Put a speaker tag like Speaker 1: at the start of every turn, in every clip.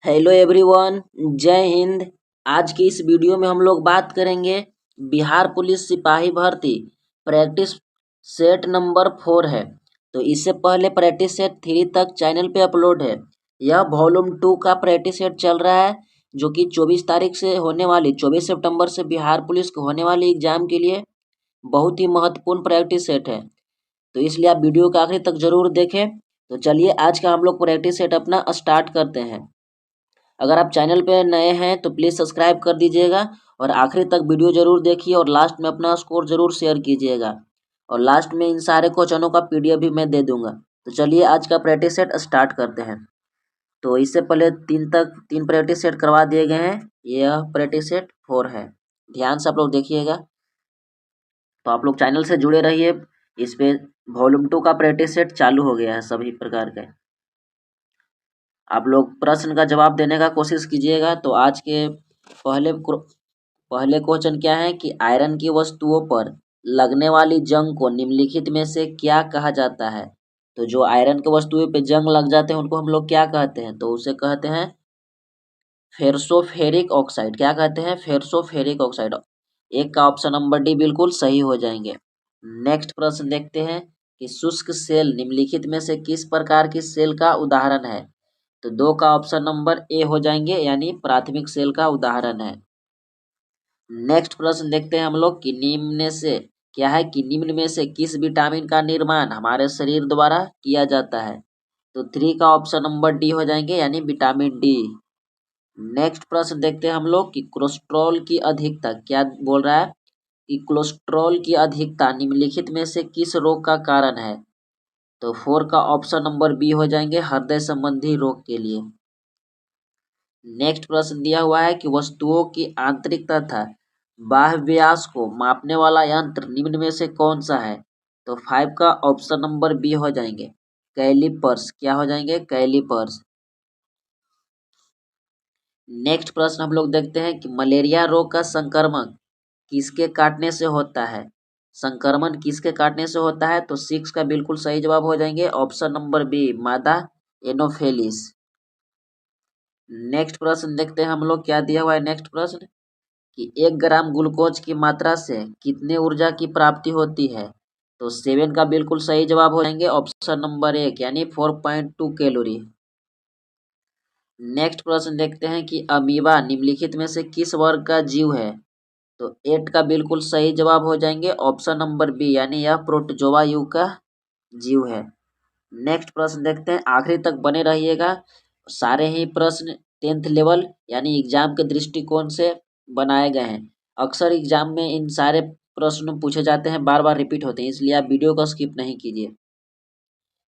Speaker 1: Hello everyone, जय हिंद। आज की इस वीडियो में हम लोग बात करेंगे बिहार पुलिस सिपाही भर्ती प्रैक्टिस सेट नंबर 4 है। तो इससे पहले प्रैक्टिस सेट 3 तक चैनल पे अपलोड है। यह वॉल्यूम 2 का प्रैक्टिस सेट चल रहा है, जो कि 24 तारीख से होने वाली 24 सितंबर से बिहार पुलिस को होने वाली एग्जाम के लिए बहुत ही महत्वपूर्ण प्रैक्टिस सेट है। तो इसलिए आप वीडियो को आखिर तक जरूर देखें। तो चलिए आज का हम लोग प्रैक्टिस सेट अपना स्टार्ट करते हैं। अगर आप चैनल पे नए हैं तो प्लीज़ सब्सक्राइब कर दीजिएगा और आखिरी तक वीडियो ज़रूर देखिए और लास्ट में अपना स्कोर ज़रूर शेयर कीजिएगा। और लास्ट में इन सारे क्वेश्चनों का पीडीएफ भी मैं दे दूंगा। तो चलिए आज का प्रैक्टिस सेट स्टार्ट करते हैं। तो इससे पहले 3 प्रैक्टिस सेट करवा दिए गए हैं। यह प्रैक्टिस सेट 4 है। ध्यान से आप लोग देखिएगा। तो आप लोग चैनल से जुड़े रहिए। इस पे वॉल्यूम 2 का प्रैक्टिस सेट चालू हो गया है सभी प्रकार के। आप लोग प्रश्न का जवाब देने का कोशिश कीजिएगा। तो आज के पहले क्वेश्चन क्या है कि आयरन की वस्तुओं पर लगने वाली जंग को निम्नलिखित में से क्या कहा जाता है। तो जो आयरन की वस्तुओं पे जंग लग जाते हैं उनको हम लोग क्या कहते हैं, तो उसे कहते हैं फेरसोफेरिक ऑक्साइड। क्या कहते हैं? फेरसोफेरिक ऑक्साइड। एक का ऑप्शन नंबर डी बिल्कुल सही हो जाएंगे। नेक्स्ट प्रश्न देखते हैं कि शुष्क सेल निम्नलिखित में से किस प्रकार की सेल का उदाहरण है। तो 2 का ऑप्शन नंबर ए हो जाएंगे, यानी प्राथमिक सेल का उदाहरण है। नेक्स्ट प्रश्न देखते हैं हम लोग कि निम्न में से किस विटामिन का निर्माण हमारे शरीर द्वारा किया जाता है। तो 3 का ऑप्शन नंबर डी हो जाएंगे, यानी विटामिन डी। नेक्स्ट प्रश्न देखते हैं हम लोग कि कोलेस्ट्रॉल की अधिकता, क्या बोल रहा है कि कोलेस्ट्रॉल की अधिकता निम्नलिखित में से किस रोग का कारण है। तो 4 का ऑप्शन नंबर बी हो जाएंगे, हृदय संबंधी रोग के लिए। नेक्स्ट प्रश्न दिया हुआ है कि वस्तुओं की आंतरिक तथा बाह्य व्यास को मापने वाला यंत्र निम्न में से कौन सा है। तो 5 का ऑप्शन नंबर बी हो जाएंगे, कैलिपर्स। क्या हो जाएंगे? कैलिपर्स। नेक्स्ट प्रश्न हम लोग देखते हैं कि मलेरिया रोग का संक्रमण किसके काटने से होता है। संक्रमण किसके काटने से होता है। तो 6 का बिल्कुल सही जवाब हो जाएंगे, ऑप्शन नंबर बी, मादा एनोफेलिस। नेक्स्ट प्रश्न देखते हैं हम लोग, क्या दिया हुआ है नेक्स्ट प्रश्न कि 1 ग्राम ग्लूकोज की मात्रा से कितने ऊर्जा की प्राप्ति होती है। तो 7 का बिल्कुल सही जवाब हो जाएंगे, ऑप्शन नंबर 1, यानी 4.2 कैलोरी। नेक्स्ट प्रश्न देखते हैं कि अमीबा निम्नलिखित में से किस वर्ग का जीव है। तो 8 का बिल्कुल सही जवाब हो जाएंगे, ऑप्शन नंबर बी, यानी यह प्रोटोजोआ युग का जीव है। नेक्स्ट प्रश्न देखते हैं, आखिरी तक बने रहिएगा। सारे ही प्रश्न 10th लेवल यानी एग्जाम के दृष्टिकोण से बनाए गए हैं। अक्सर एग्जाम में इन सारे प्रश्न पूछे जाते हैं, बार बार रिपीट होते हैं, इसलिए आप वीडियो को स्किप नहीं कीजिए।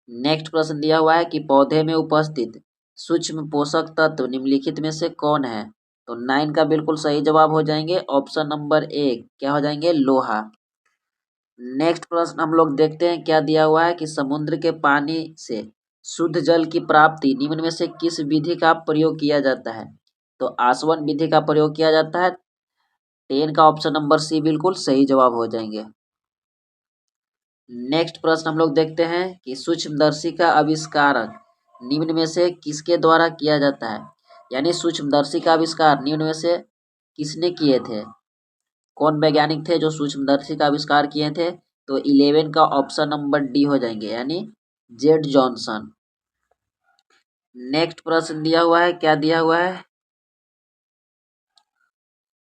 Speaker 1: नेक्स्ट प्रश्न दिया हुआ है कि पौधे में उपस्थित सूक्ष्म पोषक तत्व निम्नलिखित में से कौन है। तो 9 का बिल्कुल सही जवाब हो जाएंगे, ऑप्शन नंबर ए, क्या हो जाएंगे, लोहा। नेक्स्ट प्रश्न हम लोग देखते हैं, क्या दिया हुआ है कि समुद्र के पानी से शुद्ध जल की प्राप्ति निम्न में से किस विधि का प्रयोग किया जाता है। तो आसवन विधि का प्रयोग किया जाता है। 10 का ऑप्शन नंबर सी बिल्कुल सही जवाब हो जाएंगे। नेक्स्ट प्रश्न हम लोग देखते हैं कि सूक्ष्मदर्शी का आविष्कारक निम्न में से किसके द्वारा किया जाता है, यानी सूक्ष्मदर्शी का आविष्कार निम्न में से किसने किए थे। कौन वैज्ञानिक थे जो सूक्ष्मदर्शी का आविष्कार किए थे। तो 11 का ऑप्शन नंबर डी हो जाएंगे, यानी जेड जॉनसन। नेक्स्ट प्रश्न दिया हुआ है, क्या दिया हुआ है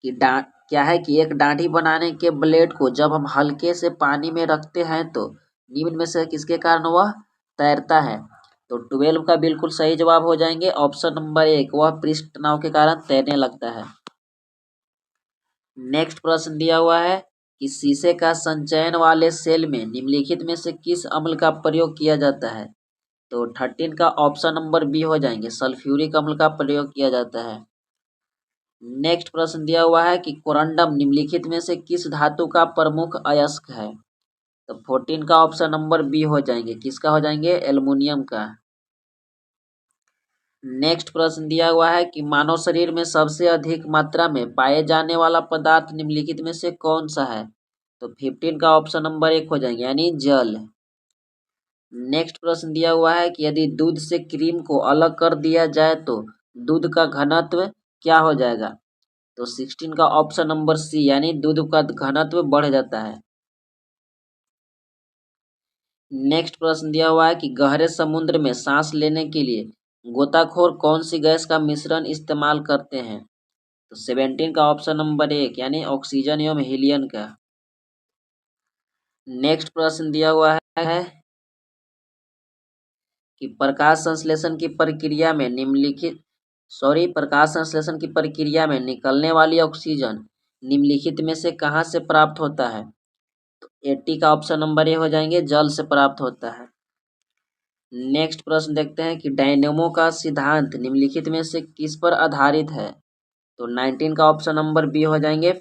Speaker 1: कि क्या है कि एक डांडी बनाने के ब्लेड को जब हम हल्के से पानी में रखते हैं तो निम्न में से किसके कारण वह तैरता है। तो 12 का बिल्कुल सही जवाब हो जाएंगे, ऑप्शन नंबर 1, वह पृष्ठ तनाव के कारण तैरने लगता है। नेक्स्ट प्रश्न दिया हुआ है कि शीशे का संचयन वाले सेल में निम्नलिखित में से किस अम्ल का प्रयोग किया जाता है। तो 13 का ऑप्शन नंबर बी हो जाएंगे, सल्फ्यूरिक अम्ल का प्रयोग किया जाता है। नेक्स्ट प्रश्न दिया हुआ है कि कोरंडम निम्नलिखित में से किस धातु का प्रमुख अयस्क है। तो 14 का ऑप्शन नंबर बी हो जाएंगे, किसका हो जाएंगे, एल्युमिनियम का। नेक्स्ट प्रश्न दिया हुआ है कि मानव शरीर में सबसे अधिक मात्रा में पाए जाने वाला पदार्थ निम्नलिखित में से कौन सा है। तो 15 का ऑप्शन नंबर 1 हो जाएंगे, यानी जल। नेक्स्ट प्रश्न दिया हुआ है कि यदि दूध से क्रीम को अलग कर दिया जाए तो दूध का घनत्व क्या हो जाएगा? तो 16 का ऑप्शन नंबर सी, यानी दूध का घनत्व बढ़ जाता है। नेक्स्ट प्रश्न दिया हुआ है कि गहरे समुद्र में सांस लेने के लिए गोताखोर कौन सी गैस का मिश्रण इस्तेमाल करते हैं? तो 17 का ऑप्शन नंबर 1, यानी ऑक्सीजन एवं हीलियम का। नेक्स्ट प्रश्न दिया हुआ है कि प्रकाश संश्लेषण की प्रक्रिया में निकलने वाली ऑक्सीजन निम्नलिखित में से कहाँ से प्राप्त होता है? तो 80 का ऑप्शन नंबर ए हो जाएंगे, जल से प्राप्त होता है। नेक्स्ट प्रश्न देखते हैं कि डायनेमो का सिद्धांत निम्नलिखित में से किस पर आधारित है? तो 19 का ऑप्शन नंबर बी हो जाएंगे,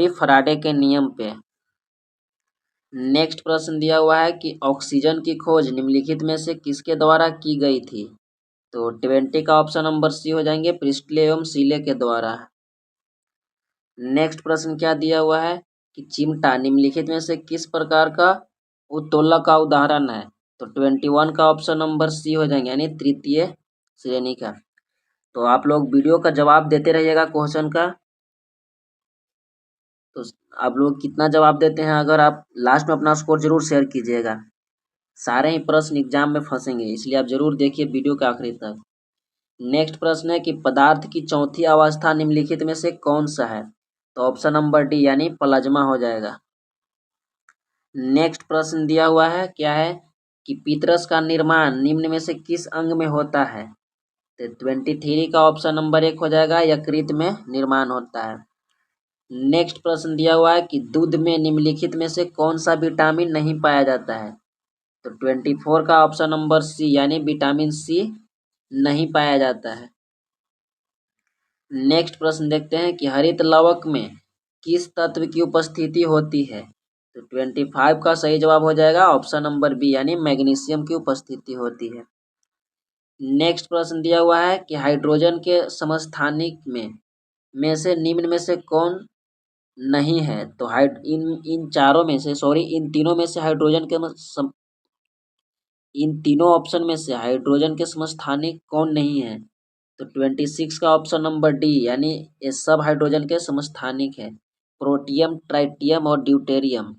Speaker 1: फराडे के नियम पे। नेक्स्ट प्रश्न दिया हुआ है कि ऑक्सीजन की खोज निम्नलिखित में से किसके द्वारा की गई थी? तो 20 का ऑप्शन नंबर सी हो जाएंगे, प्रिस्टले एवं सीले के द्वारा। नेक्स्ट प्रश्न क्या दिया हुआ है कि चिमटा निम्नलिखित में से किस प्रकार का उत्तोलक का उदाहरण है? तो 21 का ऑप्शन नंबर सी हो जाएंगे, यानी तृतीय श्रेणी का। तो आप लोग वीडियो का जवाब देते रहिएगा क्वेश्चन का। तो आप लोग कितना जवाब देते हैं, अगर आप लास्ट में अपना स्कोर जरूर शेयर कीजिएगा। सारे ही प्रश्न एग्जाम में फंसेंगे, इसलिए आप जरूर देखिए वीडियो के आखिरी तक। नेक्स्ट प्रश्न है कि पदार्थ की चौथी अवस्था निम्नलिखित में से कौन सा है? तो ऑप्शन नंबर डी, यानी प्लाज्मा हो जाएगा। नेक्स्ट प्रश्न दिया हुआ है क्या है कि पीतरस का निर्माण निम्न में से किस अंग में होता है? तो 23 का ऑप्शन नंबर 1 हो जाएगा, यकृत में निर्माण होता है। नेक्स्ट प्रश्न दिया हुआ है कि दूध में निम्नलिखित में से कौन सा विटामिन नहीं पाया जाता है? तो 24 का ऑप्शन नंबर सी, यानी विटामिन सी नहीं पाया जाता है। नेक्स्ट प्रश्न देखते हैं कि हरित लवक में किस तत्व की उपस्थिति होती है? तो 25 का सही जवाब हो जाएगा ऑप्शन नंबर बी, यानी मैग्नीशियम की उपस्थिति होती है। नेक्स्ट प्रश्न दिया हुआ है कि हाइड्रोजन के समस्थानिक में से निम्न में से कौन नहीं है? तो इन तीनों में से इन तीनों ऑप्शन में से हाइड्रोजन के समस्थानिक कौन नहीं है? तो 26 का ऑप्शन नंबर डी, यानी ये सब हाइड्रोजन के समस्थानिक है, प्रोटियम, ट्राइटियम और ड्यूटेरियम।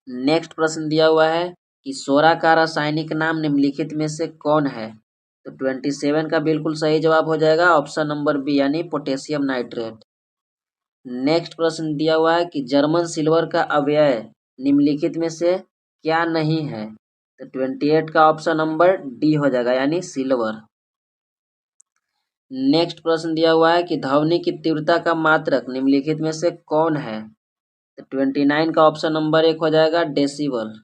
Speaker 1: नेक्स्ट प्रश्न दिया हुआ है कि सोरा का रासायनिक नाम निम्नलिखित में से कौन है? तो 27 का बिल्कुल सही जवाब हो जाएगा ऑप्शन नंबर बी, यानी पोटेशियम नाइट्रेट। नेक्स्ट प्रश्न दिया हुआ है कि जर्मन सिल्वर का अवयव निम्नलिखित में से क्या नहीं है? तो 28 का ऑप्शन नंबर डी हो जाएगा, यानी सिल्वर। नेक्स्ट प्रश्न दिया हुआ है कि ध्वनि की तीव्रता का मात्रक निम्नलिखित में से कौन है? तो 29 का ऑप्शन नंबर 1 हो जाएगा, डेसिबल।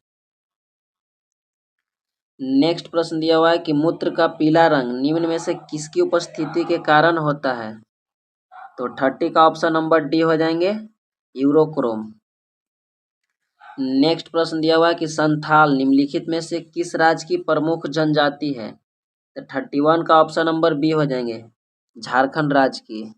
Speaker 1: नेक्स्ट प्रश्न दिया हुआ है कि मूत्र का पीला रंग निम्न में से किसकी उपस्थिति के कारण होता है? तो 30 का ऑप्शन नंबर डी हो जाएंगे, यूरोक्रोम। नेक्स्ट प्रश्न दिया हुआ है कि संथाल निम्नलिखित में से किस राज्य की प्रमुख जनजाति है? तो 31 का ऑप्शन नंबर बी हो जाएंगे, झारखंड राज्य की।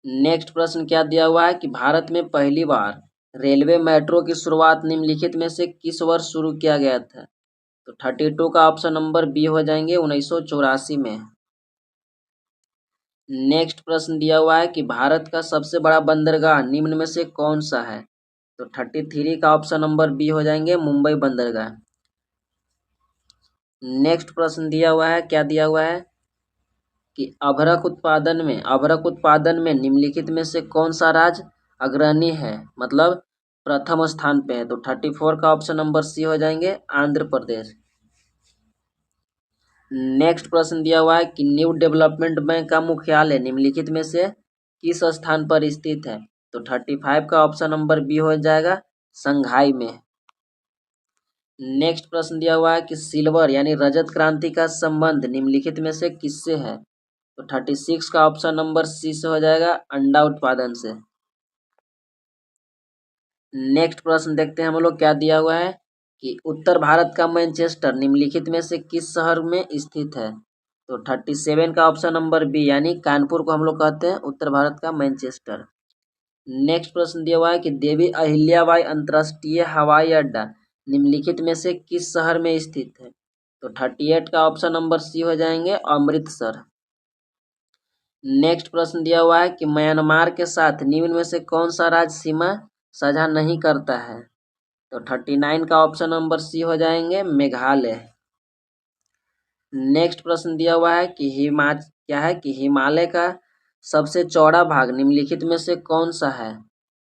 Speaker 1: नेक्स्ट प्रश्न क्या दिया हुआ है कि भारत में पहली बार रेलवे मेट्रो की शुरुआत निम्नलिखित में से किस वर्ष शुरू किया गया था? तो 32 का ऑप्शन नंबर बी हो जाएंगे, 1984 में। नेक्स्ट प्रश्न दिया हुआ है कि भारत का सबसे बड़ा बंदरगाह निम्न में से कौन सा है? तो 33 का ऑप्शन नंबर बी हो जाएंगे, मुंबई बंदरगाह। नेक्स्ट प्रश्न दिया हुआ है, क्या दिया हुआ है कि अभ्रक उत्पादन में निम्नलिखित में से कौन सा राज्य अग्रणी है, मतलब प्रथम स्थान पे है? तो 34 का ऑप्शन नंबर सी हो जाएंगे, आंध्र प्रदेश। नेक्स्ट प्रश्न दिया हुआ है कि न्यू डेवलपमेंट बैंक का मुख्यालय निम्नलिखित में से किस स्थान पर स्थित है? तो 35 का ऑप्शन नंबर बी हो जाएगा, संघाई में। नेक्स्ट प्रश्न दिया हुआ है कि सिल्वर यानी रजत क्रांति का संबंध निम्नलिखित में से किससे है? तो 36 का ऑप्शन नंबर सी से हो जाएगा, अंडा उत्पादन से। नेक्स्ट प्रश्न देखते हैं हम लोग क्या दिया हुआ है कि उत्तर भारत का मैनचेस्टर निम्नलिखित में से किस शहर में स्थित है? तो 37 का ऑप्शन नंबर बी, यानी कानपुर को हम लोग कहते हैं उत्तर भारत का मैनचेस्टर। नेक्स्ट प्रश्न दिया हुआ है कि देवी अहिल्याबाई अंतर्राष्ट्रीय हवाई अड्डा निम्नलिखित में से किस शहर में स्थित है? तो 38 का ऑप्शन नंबर सी हो जाएंगे अमृतसर। नेक्स्ट प्रश्न दिया हुआ है कि म्यांमार के साथ निम्न में से कौन सा राज्य सीमा साझा नहीं करता है। तो 39 का ऑप्शन नंबर सी हो जाएंगे मेघालय। नेक्स्ट प्रश्न दिया हुआ है कि हिमालय का सबसे चौड़ा भाग निम्नलिखित में से कौन सा है।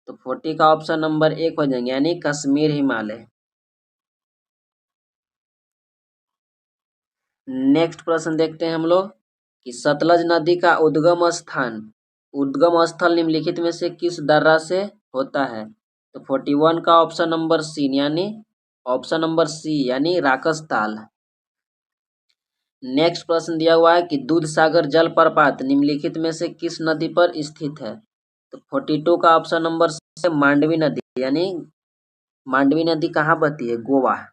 Speaker 1: तो 40 का ऑप्शन नंबर 1 हो जाएंगे यानी कश्मीर हिमालय। नेक्स्ट प्रश्न देखते हैं हम लोग कि सतलज नदी का उद्गम स्थल निम्नलिखित में से किस दर्रा से होता है। तो 41 का ऑप्शन नंबर सी यानी राकसताल। नेक्स्ट प्रश्न दिया हुआ है कि दूधसागर जलप्रपात निम्नलिखित में से किस नदी पर स्थित है। तो 42 का ऑप्शन नंबर सी मांडवी नदी यानी मांडवी नदी कहाँ बहती है, गोवा।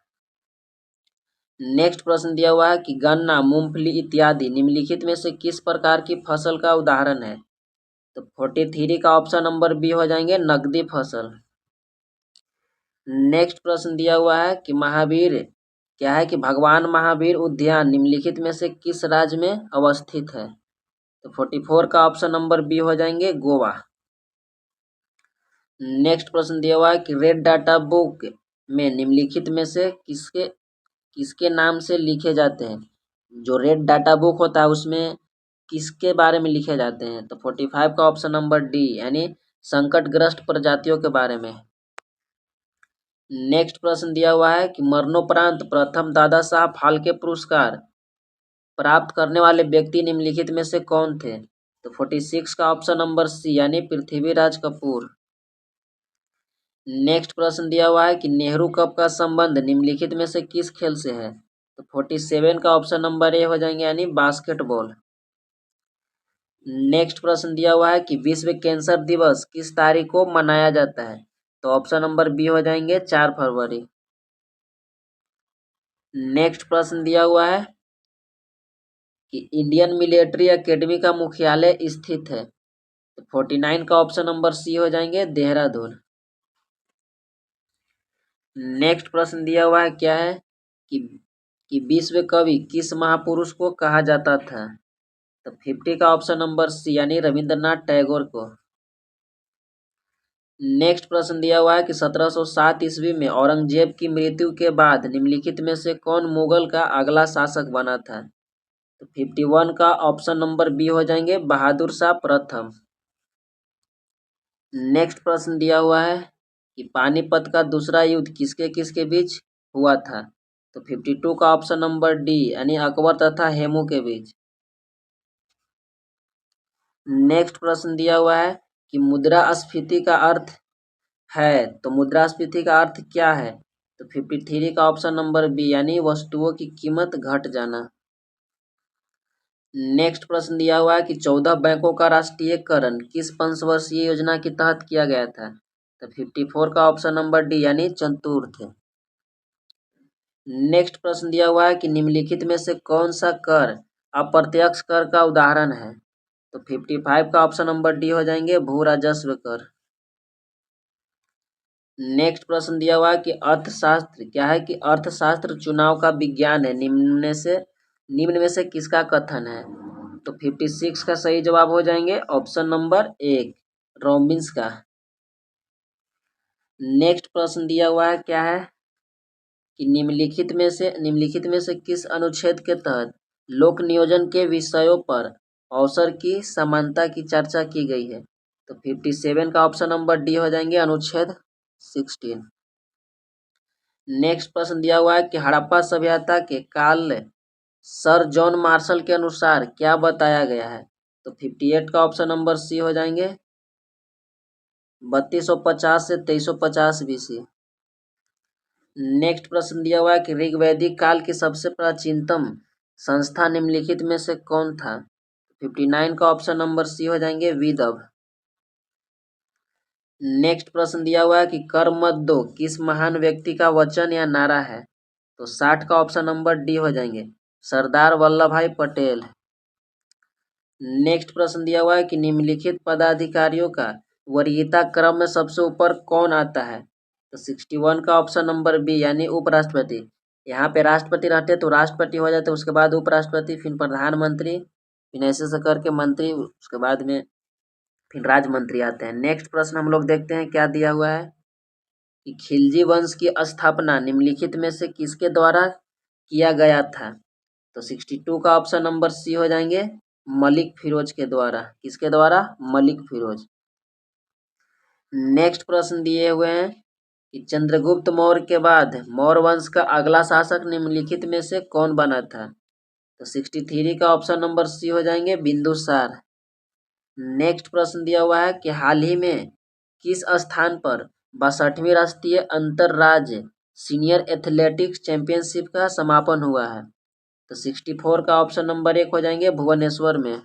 Speaker 1: नेक्स्ट प्रश्न दिया हुआ है कि गन्ना, मूंगफली इत्यादि निम्नलिखित में से किस प्रकार की फसल का उदाहरण है। तो 43 का ऑप्शन नंबर बी हो जाएंगे नकदी फसल। नेक्स्ट प्रश्न दिया हुआ है कि भगवान महावीर उद्यान निम्नलिखित में से किस राज्य में अवस्थित है। तो 44 का ऑप्शन नंबर बी हो जाएंगे गोवा। नेक्स्ट प्रश्न दिया हुआ है कि रेड डाटा बुक में निम्नलिखित में से किसके नाम से लिखे जाते हैं। जो रेड डाटा बुक होता है उसमें किसके बारे में लिखे जाते हैं। तो 45 का ऑप्शन नंबर डी यानी संकटग्रस्त प्रजातियों के बारे में। नेक्स्ट प्रश्न दिया हुआ है कि मरणोपरांत प्रथम दादा साहब फाल्के पुरस्कार प्राप्त करने वाले व्यक्ति निम्नलिखित में से कौन थे। तो 46 का ऑप्शन नंबर सी यानी पृथ्वीराज कपूर। नेक्स्ट प्रश्न दिया हुआ है कि नेहरू कप का संबंध निम्नलिखित में से किस खेल से है। तो 47 का ऑप्शन नंबर ए हो जाएंगे यानी बास्केटबॉल। नेक्स्ट प्रश्न दिया हुआ है कि विश्व कैंसर दिवस किस तारीख को मनाया जाता है। तो ऑप्शन नंबर बी हो जाएंगे 4 फरवरी। नेक्स्ट प्रश्न दिया हुआ है कि इंडियन मिलिट्री एकेडमी का मुख्यालय स्थित है। तो 49 का ऑप्शन नंबर सी हो जाएंगे देहरादून। नेक्स्ट प्रश्न दिया हुआ है कि विश्व कवि किस महापुरुष को कहा जाता था। तो 50 का ऑप्शन नंबर सी यानी रविंद्रनाथ टैगोर को। नेक्स्ट प्रश्न दिया हुआ है कि 1707 ईस्वी में औरंगजेब की मृत्यु के बाद निम्नलिखित में से कौन मुगल का अगला शासक बना था। तो 51 का ऑप्शन नंबर बी हो जाएंगे बहादुर शाह प्रथम। नेक्स्ट प्रश्न दिया हुआ है कि पानीपत का दूसरा युद्ध किसके किसके बीच हुआ था। तो 52 का ऑप्शन नंबर डी यानी अकबर तथा हेमू के बीच। नेक्स्ट प्रश्न दिया हुआ है कि मुद्रास्फीति का अर्थ है। तो मुद्रास्फीति का अर्थ क्या है। तो 53 का ऑप्शन नंबर बी यानी वस्तुओं की कीमत घट जाना। नेक्स्ट प्रश्न दिया हुआ है कि 14 बैंकों का राष्ट्रीयकरण किस पंचवर्षीय योजना के तहत किया गया था। तो 54 का ऑप्शन नंबर डी यानी चतुर्थ। नेक्स्ट प्रश्न दिया हुआ है कि निम्नलिखित में से कौन सा कर अप्रत्यक्ष कर का उदाहरण है। तो 55 का ऑप्शन नंबर डी हो जाएंगे भू राजस्व कर। नेक्स्ट प्रश्न दिया हुआ है कि अर्थशास्त्र चुनाव का विज्ञान है, निम्न में से किसका कथन है। तो 56 का सही जवाब हो जाएंगे ऑप्शन नंबर 1 रॉबिन्स का। नेक्स्ट प्रश्न दिया हुआ है कि निम्नलिखित में से किस अनुच्छेद के तहत लोक नियोजन के विषयों पर अवसर की समानता की चर्चा की गई है। तो 57 का ऑप्शन नंबर डी हो जाएंगे अनुच्छेद 16। नेक्स्ट प्रश्न दिया हुआ है कि हड़प्पा सभ्यता के काल सर जॉन मार्शल के अनुसार क्या बताया गया है। तो 58 का ऑप्शन नंबर सी हो जाएंगे 3250 से 2350 BC। नेक्स्ट प्रश्न दिया हुआ है कि ऋग्वैदिक काल की सबसे प्राचीनतम संस्था निम्नलिखित में से कौन था। 59 का ऑप्शन नंबर सी हो जाएंगे विदर्भ। नेक्स्ट प्रश्न दिया हुआ है कि कर मत दो किस महान व्यक्ति का वचन या नारा है। तो 60 का ऑप्शन नंबर डी हो जाएंगे सरदार वल्लभ भाई पटेल। नेक्स्ट प्रश्न दिया हुआ है कि निम्नलिखित पदाधिकारियों का वरीयता क्रम में सबसे ऊपर कौन आता है। तो 61 का ऑप्शन नंबर बी यानी उपराष्ट्रपति। यहाँ पे राष्ट्रपति रहते तो राष्ट्रपति हो जाते, उसके बाद उपराष्ट्रपति, फिर प्रधानमंत्री, फिर ऐसे से करके मंत्री, उसके बाद में फिर राज्य आते हैं। नेक्स्ट प्रश्न हम लोग देखते हैं क्या दिया हुआ है कि खिलजी वंश की स्थापना निम्नलिखित में से किसके द्वारा किया गया था। तो 62 का ऑप्शन नंबर सी हो जाएंगे, मलिक फिरोज के द्वारा। किसके द्वारा? मलिक फिरोज। नेक्स्ट प्रश्न दिए हुए हैं कि चंद्रगुप्त मौर्य के बाद मौर्य वंश का अगला शासक निम्नलिखित में से कौन बना था। तो 63 का ऑप्शन नंबर सी हो जाएंगे, बिंदुसार। नेक्स्ट प्रश्न दिया हुआ है कि हाल ही में किस स्थान पर 62वीं राष्ट्रीय अंतरराज्य सीनियर एथलेटिक्स चैंपियनशिप का समापन हुआ है। तो 64 का ऑप्शन नंबर 1 हो जाएंगे, भुवनेश्वर में।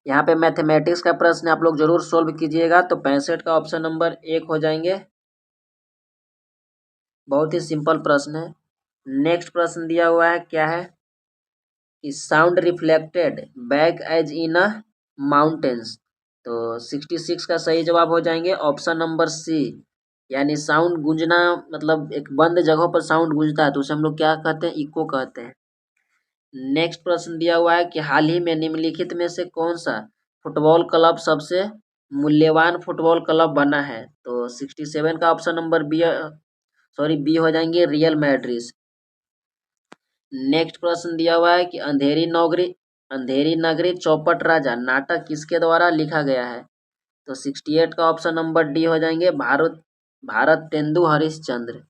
Speaker 1: यहाँ पे मैथमेटिक्स का प्रश्न आप लोग जरूर सोल्व कीजिएगा। तो 65 का ऑप्शन नंबर 1 हो जाएंगे। बहुत ही सिंपल प्रश्न है। नेक्स्ट प्रश्न दिया हुआ है क्या है कि sound reflected back as in a mountains. तो 66 का सही जवाब हो जाएंगे ऑप्शन नंबर सी, यानी साउंड गूंजना, मतलब एक बंद जगहों पर साउंड गूंजता है तो उसे हम लोग क्या कहते हैं? इको कहते हैं। नेक्स्ट प्रश्न दिया हुआ है कि हाल ही में निम्नलिखित में से कौन सा फुटबॉल क्लब सबसे मूल्यवान फुटबॉल क्लब बना है। तो 67 का ऑप्शन नंबर बी हो जाएंगे, रियल मैड्रिड। नेक्स्ट प्रश्न दिया हुआ है कि अंधेरी नगरी चौपट राजा नाटक किसके द्वारा लिखा गया है। तो 68 का ऑप्शन नंबर डी हो जाएंगे, भारत तेंदु हरिश्चंद्र।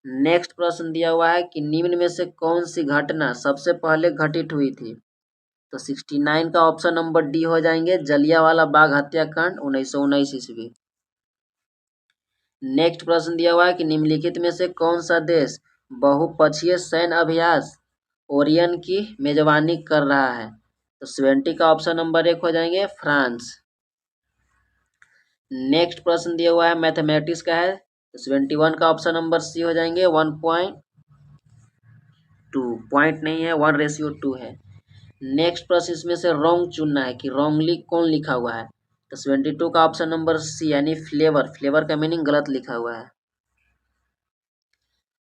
Speaker 1: नेक्स्ट प्रश्न दिया हुआ है कि निम्न में से कौन सी घटना सबसे पहले घटित हुई थी। तो 69 का ऑप्शन नंबर डी हो जाएंगे, जलियांवाला बाग हत्याकांड 1919 ईस्वी। नेक्स्ट प्रश्न दिया हुआ है कि निम्नलिखित में से कौन सा देश बहुपक्षीय सैन्य अभ्यास ओरियन की मेजबानी कर रहा है। तो 70 का ऑप्शन नंबर 1 हो जाएंगे, फ्रांस। नेक्स्ट प्रश्न दिया हुआ है मैथमेटिक्स का है, तो 71 का ऑप्शन नंबर सी हो जाएंगे, 1.2 पॉइंट नहीं है, 1:2 है। नेक्स्ट प्रश्न इसमें से रॉन्ग चुनना है कि रॉन्गली कौन लिखा हुआ है। तो 72 का ऑप्शन नंबर सी, यानी फ्लेवर का मीनिंग गलत लिखा हुआ है।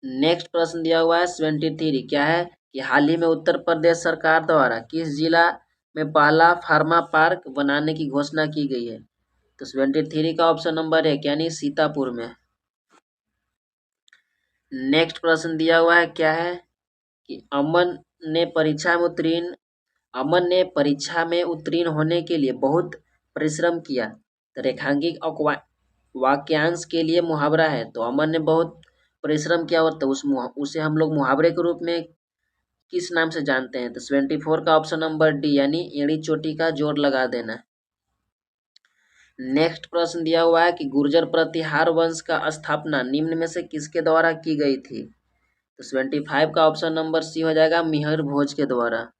Speaker 1: नेक्स्ट प्रश्न दिया हुआ है 73 क्या है कि हाल ही में उत्तर प्रदेश सरकार द्वारा किस जिला में पहला फार्मा पार्क बनाने की घोषणा की गई है। तो 73 का ऑप्शन नंबर 1 यानी सीतापुर में। नेक्स्ट प्रश्न दिया हुआ है क्या है कि अमन ने परीक्षा में उत्तीर्ण होने के लिए बहुत परिश्रम किया। तो रेखांकित वाक्यांश के लिए मुहावरा है, तो अमन ने बहुत परिश्रम किया और तो उसे हम लोग मुहावरे के रूप में किस नाम से जानते हैं। तो 74 का ऑप्शन नंबर डी, यानी एड़ी चोटी का जोर लगा देना। नेक्स्ट प्रश्न दिया हुआ है कि गुर्जर प्रतिहार वंश का स्थापना निम्न में से किसके द्वारा की गई थी। तो 75 का ऑप्शन नंबर सी हो जाएगा, मिहिर भोज के द्वारा।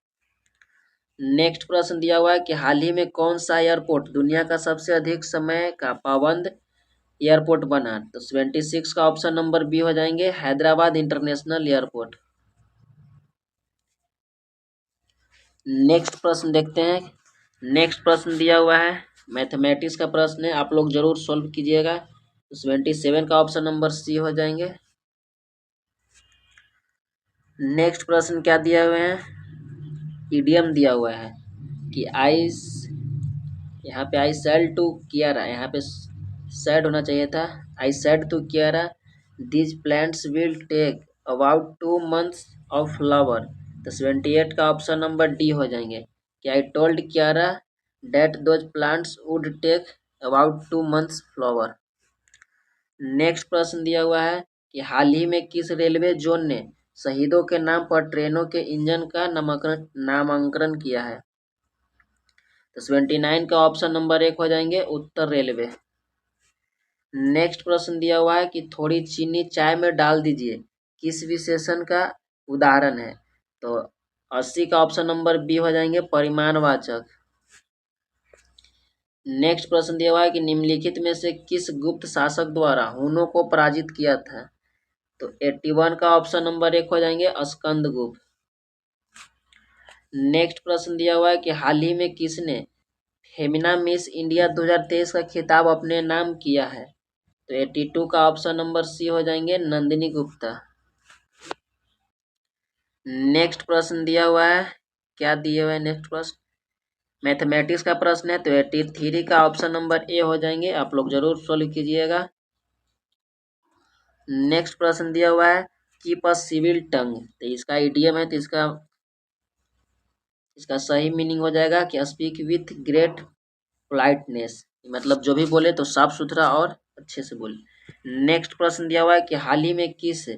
Speaker 1: नेक्स्ट प्रश्न दिया हुआ है कि हाल ही में कौन सा एयरपोर्ट दुनिया का सबसे अधिक समय का पाबंद एयरपोर्ट बना। तो 76 का ऑप्शन नंबर बी हो जाएंगे, हैदराबाद इंटरनेशनल एयरपोर्ट। नेक्स्ट प्रश्न देखते हैं। नेक्स्ट प्रश्न दिया हुआ है मैथमेटिक्स का प्रश्न है, आप लोग जरूर सोल्व कीजिएगा। तो 77 का ऑप्शन नंबर सी हो जाएंगे। नेक्स्ट प्रश्न क्या दिया हुआ है, इडियम दिया हुआ है कि यहाँ पे आई सेल टू कियारा, यहाँ पे सैड होना चाहिए था, I said to Kiara these plants will take about 2 months of flower. तो 78 का ऑप्शन नंबर डी हो जाएंगे कि I told Kiara that those plants would take about 2 months flower. Next प्रश्न दिया हुआ है कि हाल ही में किस रेलवे जोन ने शहीदों के नाम पर ट्रेनों के इंजन का नामांकन किया है। तो 79 का ऑप्शन नंबर 1 हो जाएंगे, उत्तर रेलवे। नेक्स्ट प्रश्न दिया हुआ है कि थोड़ी चीनी चाय में डाल दीजिए किस विशेषण का उदाहरण है। तो 80 का ऑप्शन नंबर बी हो जाएंगे, परिमाणवाचक। नेक्स्ट प्रश्न दिया हुआ है कि निम्नलिखित में से किस गुप्त शासक द्वारा हुनों को पराजित किया था। तो 81 का ऑप्शन नंबर 1 हो जाएंगे, स्कंदगुप्त। नेक्स्ट प्रश्न दिया हुआ है कि हाल ही में किसने फेमिना मिस इंडिया 2023 का खिताब अपने नाम किया है। तो 82 का ऑप्शन नंबर सी हो जाएंगे, नंदिनी गुप्ता। नेक्स्ट प्रश्न दिया हुआ है, क्या दिया हुआ है नेक्स्ट प्रश्न? मैथमेटिक्स का प्रश्न है, तो 83 का ऑप्शन नंबर ए हो जाएंगे, आप लोग जरूर सॉल्व कीजिएगा। नेक्स्ट प्रश्न दिया हुआ है, कीप अ सिविल टंग, तो इसका इडियम है, तो इसका सही मीनिंग हो जाएगा कि स्पीक विथ ग्रेट पोलाइटनेस, मतलब जो भी बोले तो साफ सुथरा और अच्छे से बोले। नेक्स्ट प्रश्न दिया हुआ है कि हाल ही में किस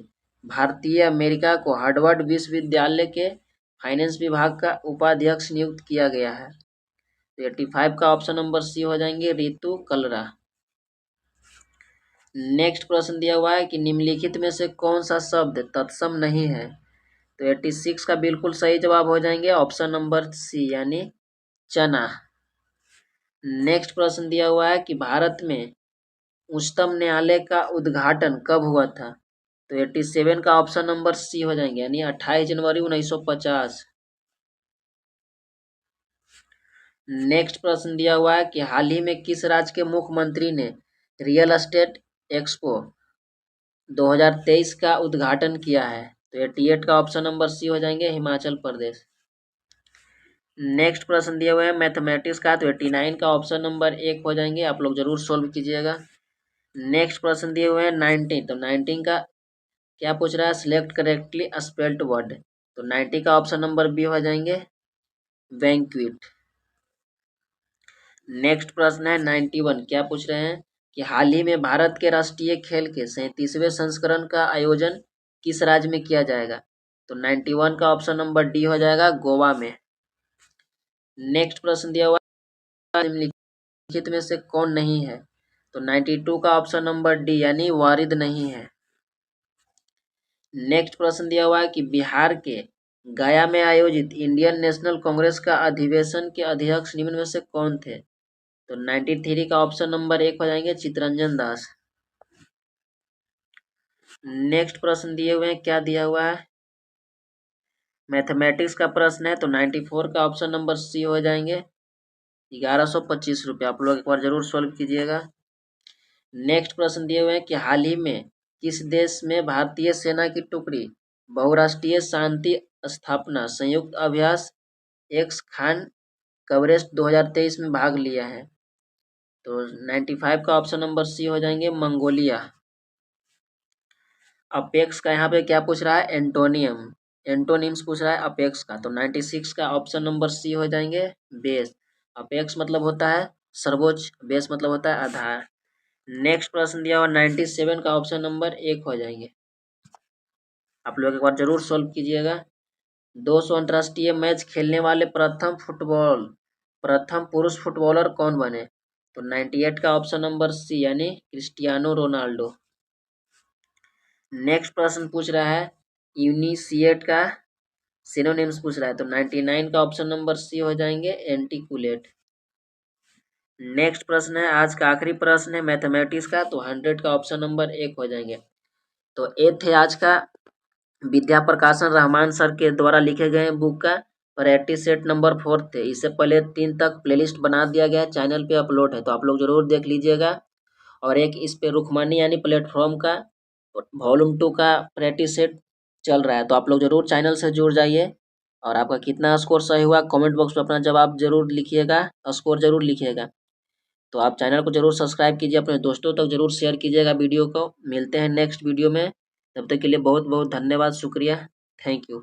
Speaker 1: भारतीय अमेरिका को हार्वर्ड विश्वविद्यालय के फाइनेंस विभाग का उपाध्यक्ष नियुक्त किया गया है? तो 85 का ऑप्शन नंबर सी हो जाएंगे, रितु कलरा। नेक्स्ट प्रश्न दिया हुआ है कि निम्नलिखित में से कौन सा शब्द तत्सम नहीं है? तो 86 का बिल्कुल सही जवाब हो जाएंगे ऑप्शन नंबर सी, यानी चना। नेक्स्ट प्रश्न दिया हुआ है कि भारत में उच्चतम न्यायालय का उद्घाटन कब हुआ था? तो 87 का ऑप्शन नंबर सी हो जाएंगे, यानी 28 जनवरी 1950। नेक्स्ट प्रश्न दिया हुआ है कि हाल ही में किस राज्य के मुख्यमंत्री ने रियल एस्टेट एक्सपो 2023 का उद्घाटन किया है? तो 88 का ऑप्शन नंबर सी हो जाएंगे, हिमाचल प्रदेश। नेक्स्ट प्रश्न दिया हुआ है मैथमेटिक्स का, तो 89 का ऑप्शन नंबर 1 हो जाएंगे, आप लोग जरूर सोल्व कीजिएगा। नेक्स्ट प्रश्न दिए हुए हैं 19, तो 19 का क्या पूछ रहा है? सिलेक्ट करेक्टली स्पेल्ड वर्ड, तो 90 का ऑप्शन नंबर बी हो जाएंगे, बैंक्विट। नेक्स्ट प्रश्न है 91, क्या पूछ रहे हैं कि हाल ही में भारत के राष्ट्रीय खेल के 37वें संस्करण का आयोजन किस राज्य में किया जाएगा? तो 91 का ऑप्शन नंबर डी हो जाएगा, गोवा में। नेक्स्ट प्रश्न दिया हुआ है निम्नलिखित में से कौन नहीं है? तो 92 का ऑप्शन नंबर डी, यानी वारिद नहीं है। नेक्स्ट प्रश्न दिया हुआ है कि बिहार के गया में आयोजित इंडियन नेशनल कांग्रेस का अधिवेशन के अध्यक्ष निम्न में से कौन थे? तो 93 का ऑप्शन नंबर 1 हो जाएंगे, चितरंजन दास। नेक्स्ट प्रश्न दिए हुए हैं, क्या दिया हुआ है? मैथमेटिक्स का प्रश्न है, तो 94 का ऑप्शन नंबर सी हो जाएंगे, 1125 रुपये, आप लोग एक बार जरूर सॉल्व कीजिएगा। नेक्स्ट प्रश्न दिए हुए हैं कि हाल ही में किस देश में भारतीय सेना की टुकड़ी बहुराष्ट्रीय शांति स्थापना संयुक्त अभ्यास एक्स खान कवरेज 2023 में भाग लिया है? तो 95 का ऑप्शन नंबर सी हो जाएंगे, मंगोलिया। अपेक्स का यहाँ पे क्या पूछ रहा है? एंटोनियम, एंटोनिम्स पूछ रहा है अपेक्स का, तो 96 का ऑप्शन नंबर सी हो जाएंगे, बेस। अपेक्स मतलब होता है सर्वोच्च, बेस मतलब होता है आधार। नेक्स्ट प्रश्न दिया हुआ 97 का ऑप्शन नंबर 1 हो जाएंगे, आप लोग एक बार जरूर सोल्व कीजिएगा। 200 अंतर्राष्ट्रीय मैच खेलने वाले प्रथम पुरुष फुटबॉलर कौन बने? तो 98 का ऑप्शन नंबर सी, यानी क्रिस्टियानो रोनाल्डो। नेक्स्ट प्रश्न पूछ रहा है यूनिसिएट का सिनोनिम्स पूछ रहा है, तो 99 का ऑप्शन नंबर सी हो जाएंगे, एंटिकुलेट। नेक्स्ट प्रश्न है आज का आखिरी प्रश्न है मैथमेटिक्स का, तो 100 का ऑप्शन नंबर 1 हो जाएंगे। तो ये थे आज का विद्या प्रकाशन रहमान सर के द्वारा लिखे गए बुक का प्रैक्टिस सेट नंबर 4 थे। इससे पहले 3 तक प्लेलिस्ट बना दिया गया है, चैनल पे अपलोड है, तो आप लोग जरूर देख लीजिएगा। और एक इस पे रुकमनी यानी प्लेटफॉर्म का वॉल्यूम 2 का प्रैक्टिस सेट चल रहा है, तो आप लोग जरूर चैनल से जुड़ जाइए। और आपका कितना स्कोर सही हुआ कमेंट बॉक्स में अपना जवाब जरूर लिखिएगा, स्कोर जरूर लिखिएगा। तो आप चैनल को जरूर सब्सक्राइब कीजिए, अपने दोस्तों तक जरूर शेयर कीजिएगा वीडियो को। मिलते हैं नेक्स्ट वीडियो में, तब तक के लिए बहुत बहुत धन्यवाद, शुक्रिया, थैंक यू।